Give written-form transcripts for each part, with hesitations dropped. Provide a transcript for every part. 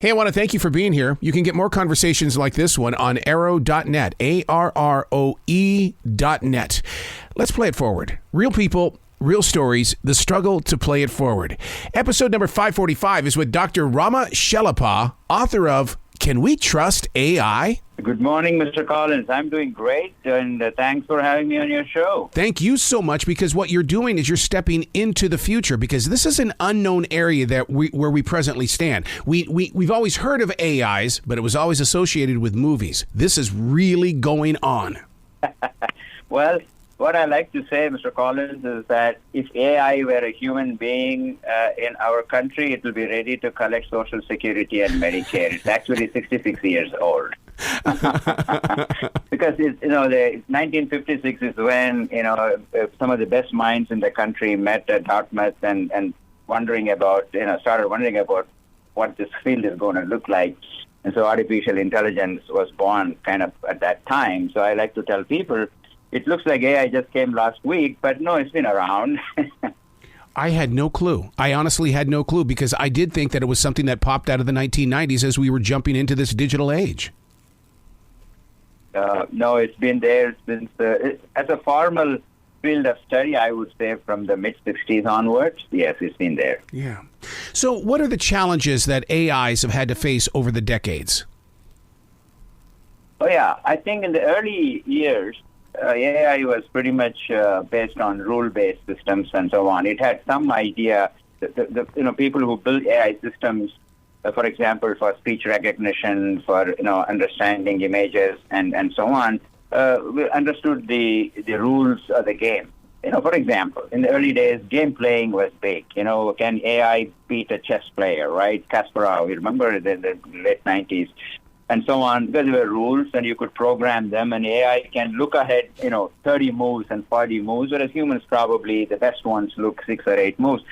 Hey, I want to thank you for being here. You can get more conversations like this one on arrow.net, ARROE.net. Let's play it forward. Real people, real stories, the struggle to play it forward. Episode number 545 is with Dr. Rama Chellappa, author of Can We Trust AI? Good morning, Mr. Collins. I'm doing great, and thanks for having me on your show. Thank you so much, because what you're doing is you're stepping into the future, because this is an unknown area that where we presently stand. We've always heard of AIs, but it was always associated with movies. This is really going on. Well, what I like to say, Mr. Collins, is that if AI were a human being in our country, it will be ready to collect Social Security and Medicare. It's actually 66 years old. Because the 1956 is when some of the best minds in the country met at Dartmouth and started wondering about what this field is going to look like. And so artificial intelligence was born kind of at that time. So I like to tell people, it looks like AI just came last week, but no, it's been around. I had no clue. I honestly had no clue, because I did think that it was something that popped out of the 1990s as we were jumping into this digital age. No, it's been there since, as a formal field of study, I would say from the mid-60s onwards. Yes, it's been there. Yeah. So what are the challenges that AIs have had to face over the decades? Oh, yeah. I think in the early years, AI was pretty much based on rule-based systems and so on. It had some idea that people who build AI systems, for example, for speech recognition, for understanding images and so on, understood the rules of the game. For example, in the early days, game playing was big. Can AI beat a chess player, right? Kasparov, you remember the late 90s, and so on. Because there were rules, and you could program them, and AI can look ahead, 30 moves and 40 moves, whereas humans probably, the best ones, look 6 or 8 moves.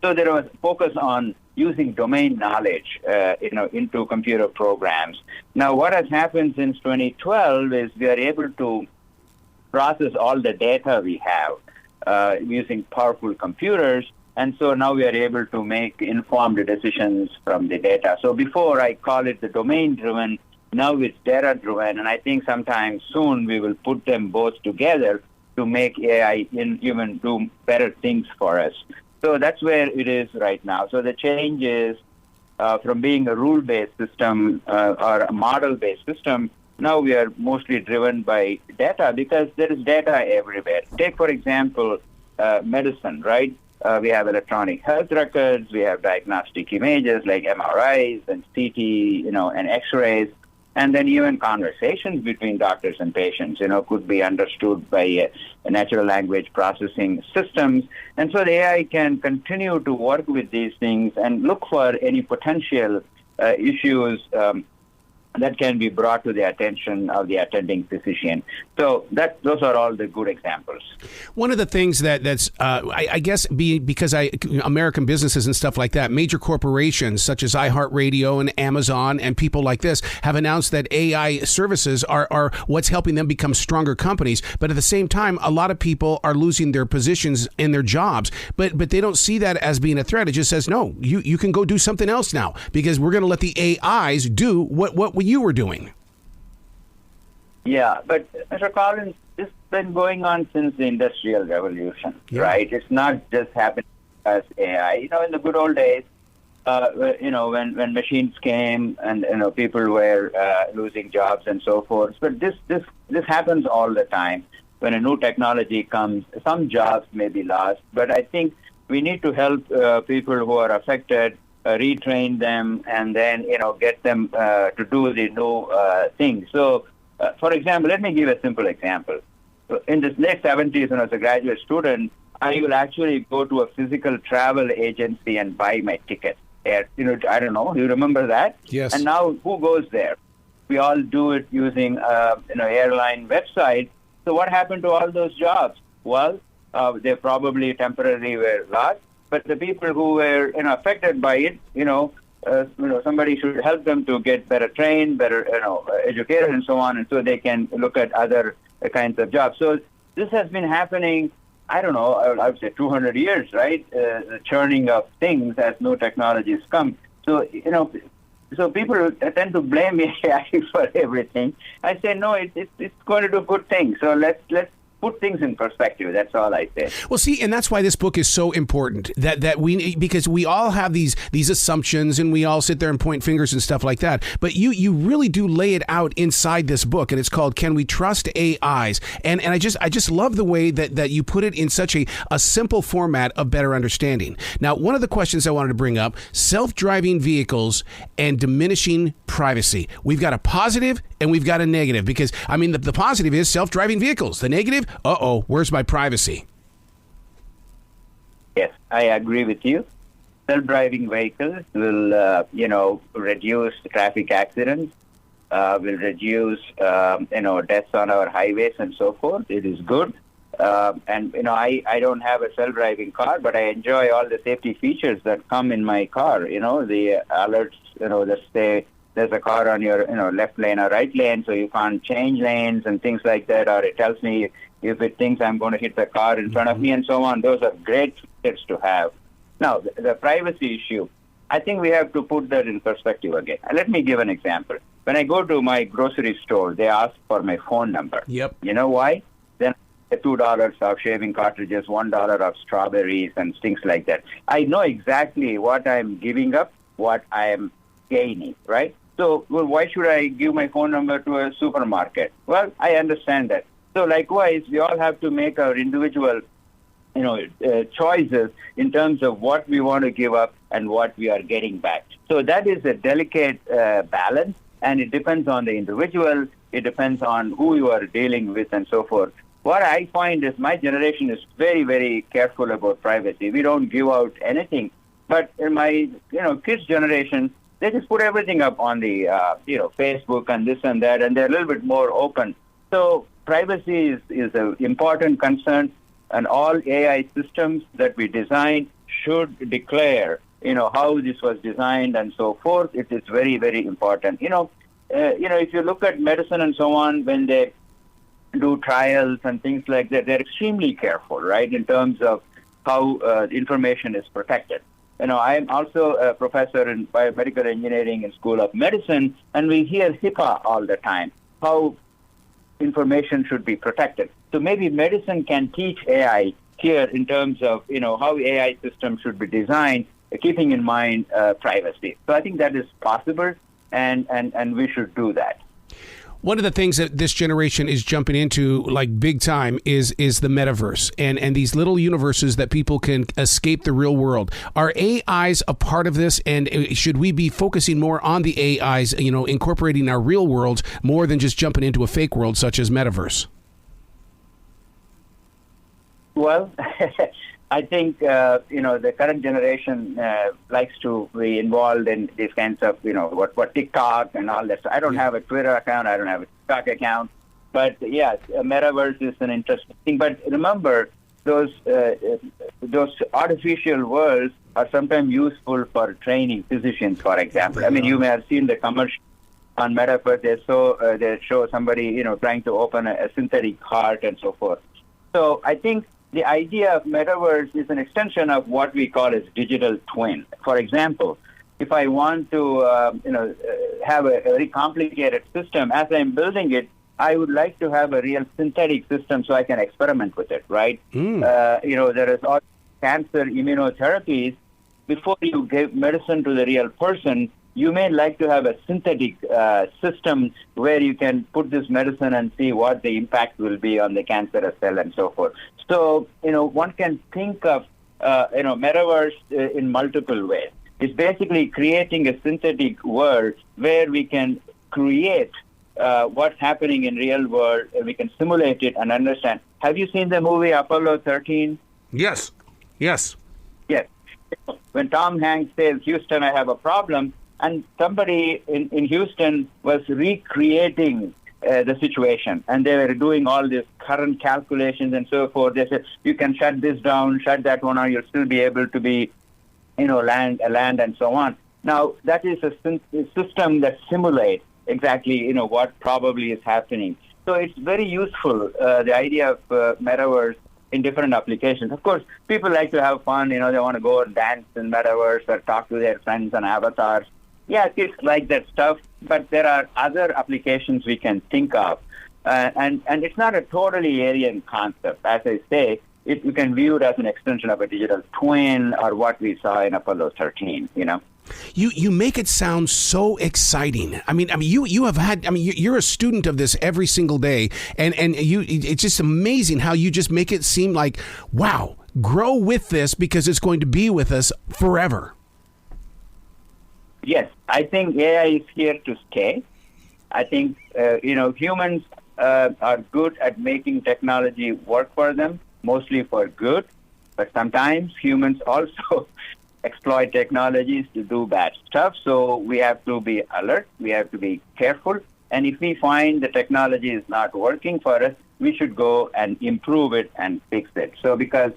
So there was focus on using domain knowledge, into computer programs. Now, what has happened since 2012 is we are able to process all the data we have using powerful computers, and so now we are able to make informed decisions from the data. So before, I call it the domain-driven, now it's data-driven, and I think sometime soon we will put them both together to make AI in human do better things for us. So that's where it is right now. So the change is from being a rule-based system or a model-based system, now we are mostly driven by data, because there is data everywhere. Take, for example, medicine, right? We have electronic health records, we have diagnostic images like MRIs and CT, and X-rays. And then even conversations between doctors and patients, could be understood by natural language processing systems. And so the AI can continue to work with these things and look for any potential issues that can be brought to the attention of the attending physician. So those are all the good examples. One of the things that's, I guess, because American businesses and stuff like that, major corporations such as iHeartRadio and Amazon and people like this have announced that AI services are what's helping them become stronger companies. But at the same time, a lot of people are losing their positions in their jobs. But they don't see that as being a threat. It just says, no, you can go do something else now, because we're going to let the AIs do what you were doing. Yeah, but Mr. Collins, this has been going on since the Industrial Revolution, right? It's not just happening as AI. In the good old days, when machines came and people were losing jobs and so forth. But this happens all the time. When a new technology comes, some jobs may be lost. But I think we need to help people who are affected, retrain them, and then get them to do the new things. So, for example, let me give a simple example. In the late 70s, when I was a graduate student, I will actually go to a physical travel agency and buy my ticket. I don't know. You remember that? Yes. And now, who goes there? We all do it using airline website. So what happened to all those jobs? Well, they probably temporarily were lost. But the people who were affected by it, somebody should help them to get better trained, better educated, and so on, and so they can look at other kinds of jobs. So this has been happening. I don't know. I would say 200 years, right? The churning of things as new technologies come. So So people tend to blame AI for everything. I say, no, it's going to do good things. So let's put things in perspective. That's all I say. Well, see, and that's why this book is so important. Because we all have these assumptions, and we all sit there and point fingers and stuff like that. But you really do lay it out inside this book, and it's called "Can We Trust AIs?" And I just love the way that you put it in such a simple format of better understanding. Now, one of the questions I wanted to bring up: self-driving vehicles and diminishing privacy. We've got a positive and we've got a negative, because I mean the positive is self-driving vehicles. The negative, where's my privacy? Yes, I agree with you. Self-driving vehicles will, reduce traffic accidents, will reduce, deaths on our highways and so forth. It is good. I don't have a self-driving car, but I enjoy all the safety features that come in my car. The alerts, that say there's a car on your, left lane or right lane, so you can't change lanes and things like that, or it tells me if it thinks I'm going to hit the car in front of me and so on. Those are great features to have. Now, the privacy issue, I think we have to put that in perspective again. Let me give an example. When I go to my grocery store, they ask for my phone number. Yep. You know why? Then $2 of shaving cartridges, $1 of strawberries, and things like that. I know exactly what I'm giving up, what I am gaining, right? So, why should I give my phone number to a supermarket? Well, I understand that. So, likewise, we all have to make our individual, choices in terms of what we want to give up and what we are getting back. So, that is a delicate balance, and it depends on the individual. It depends on who you are dealing with and so forth. What I find is my generation is very, very careful about privacy. We don't give out anything. But in my, kids' generation, they just put everything up on the, Facebook and this and that, and they're a little bit more open. So privacy is an important concern, and all AI systems that we design should declare, how this was designed and so forth. It is very, very important. If you look at medicine and so on, when they do trials and things like that, they're extremely careful, right, in terms of how information is protected. I'm also a professor in biomedical engineering in School of Medicine, and we hear HIPAA all the time, how information should be protected. So maybe medicine can teach AI here in terms of, how AI systems should be designed, keeping in mind privacy. So I think that is possible, and we should do that. One of the things that this generation is jumping into like big time is the metaverse and these little universes that people can escape the real world. Are AIs a part of this? And should we be focusing more on the AIs, incorporating our real worlds more than just jumping into a fake world such as metaverse? Well, I think, the current generation likes to be involved in these kinds of, what TikTok and all that. So I don't have a Twitter account. I don't have a TikTok account. But, yes, metaverse is an interesting thing. But remember, those artificial worlds are sometimes useful for training physicians, for example. I mean, you may have seen the commercial on metaverse. They show somebody, trying to open a synthetic heart and so forth. So I think the idea of metaverse is an extension of what we call as digital twin. For example, if I want to, have a very complicated system, as I'm building it, I would like to have a real synthetic system so I can experiment with it, right? There is all cancer immunotherapies. Before you give medicine to the real person, you may like to have a synthetic system where you can put this medicine and see what the impact will be on the cancerous cell and so forth. So, one can think of, metaverse in multiple ways. It's basically creating a synthetic world where we can create what's happening in real world, and we can simulate it and understand. Have you seen the movie Apollo 13? Yes. Yes. Yes. When Tom Hanks says, Houston, I have a problem, and somebody in Houston was recreating the situation, and they were doing all these current calculations and so forth. They said, you can shut this down, shut that one on, you'll still be able to be, land and so on. Now, that is a system that simulates exactly, what probably is happening. So it's very useful, the idea of metaverse in different applications. Of course, people like to have fun, they want to go and dance in metaverse or talk to their friends and avatars. Yeah, it's like that stuff, but there are other applications we can think of. And it's not a totally alien concept. As I say, you can view it as an extension of a digital twin or what we saw in Apollo 13, You make it sound so exciting. I mean, you have had. I mean, you're a student of this every single day, and it's just amazing how you just make it seem like, wow, grow with this because it's going to be with us forever. Yes, I think AI is here to stay. I think humans are good at making technology work for them, mostly for good, but sometimes humans also exploit technologies to do bad stuff. So we have to be alert, we have to be careful, and if we find the technology is not working for us, we should go and improve it and fix it. So because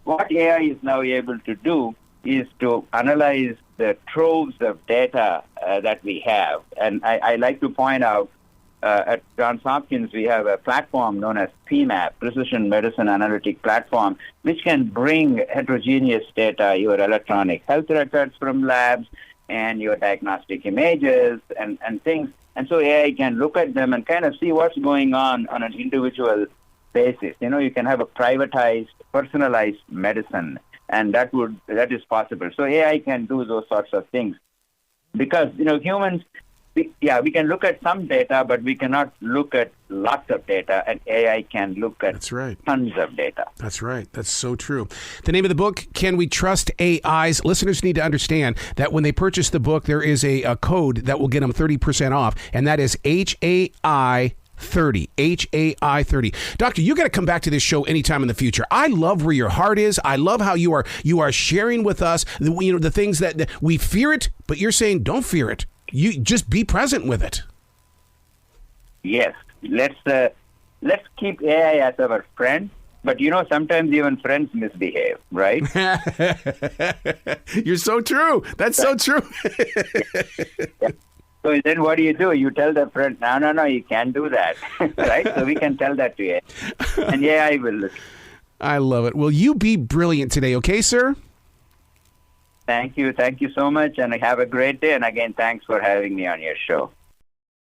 what AI is now able to do is to analyze the troves of data that we have. And I like to point out at Johns Hopkins, we have a platform known as PMAP, Precision Medicine Analytic Platform, which can bring heterogeneous data, your electronic health records from labs and your diagnostic images and things. And so AI can look at them and kind of see what's going on an individual basis. You can have a privatized, personalized medicine, and that is possible. So AI can do those sorts of things because, humans, we can look at some data, but we cannot look at lots of data, and AI can look at tons of data. That's right. That's so true. The name of the book, Can We Trust AIs? Listeners need to understand that when they purchase the book, there is a code that will get them 30% off, and that is HAI 30 HAI 30. Doctor, you got to come back to this show anytime in the future. I love where your heart is. I love how you are sharing with us the things that we fear it, but you're saying don't fear it. You just be present with it. Yes, let's keep AI as our friend. But sometimes even friends misbehave, right? You're so true. That's so true. Yeah. So then what do? You tell the friend, no, you can't do that, right? So we can tell that to AI. And AI will listen. I love it. Well, you be brilliant today, okay, sir? Thank you so much, and have a great day. And again, thanks for having me on your show.